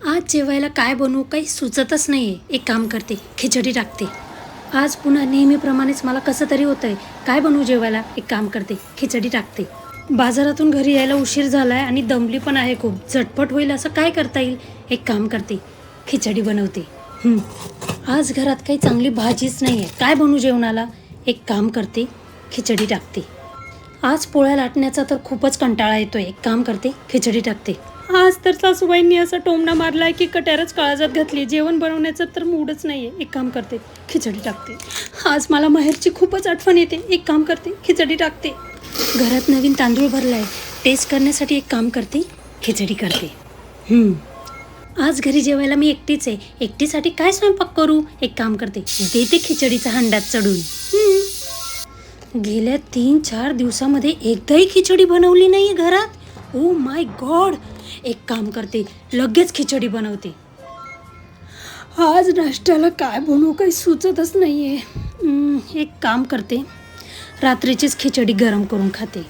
आज जेवायला काय बनवू काही सुचतच नाही आहे. एक काम करते, खिचडी टाकते. आज पुन्हा नेहमीप्रमाणेच मला कसं तरी होतं आहे. काय बनवू जेवायला? एक काम करते, खिचडी टाकते. बाजारातून घरी यायला उशीर झाला आहे आणि दमली पण आहे खूप. झटपट होईल असं काय करता येईल? एक काम करते, खिचडी बनवते. आज घरात काही चांगली भाजीच नाही आहे. काय बनवू जेवणाला? एक काम करते, खिचडी टाकते. आज पोळ्या लाटण्याचा तर खूपच कंटाळा येतोय. एक काम करते, खिचडी टाकते. आज तर सासूबाईंनी असा टोमणा मारलाय की कट्यारच काळजात घातली. जेवण बनवण्याचं तर मूडच नाहीये. एक काम करते, खिचडी टाकते. आज मला माहेरची खूपच आठवण येते. एक काम करते, खिचडी टाकते. घरात नवीन तांदूळ भरलाय. टेस्ट करण्यासाठी एक काम करते, खिचडी करते. आज घरी जेवायला मी एकटीच आहे. एकटीसाठी काय स्वयंपाक करू? एक काम करते, देते खिचडीचा हंडात चढून. गेल्या 3-4 दिवसामध्ये एकदाही खिचडी बनवली नाही घरात. Oh my God. एक काम करते, लगेच खिचडी बनवते. आज नाश्त्याला काय बनवू काही सुचतच नाही आहे. एक काम करते, रात्रीचीच खिचडी गरम करून खाते.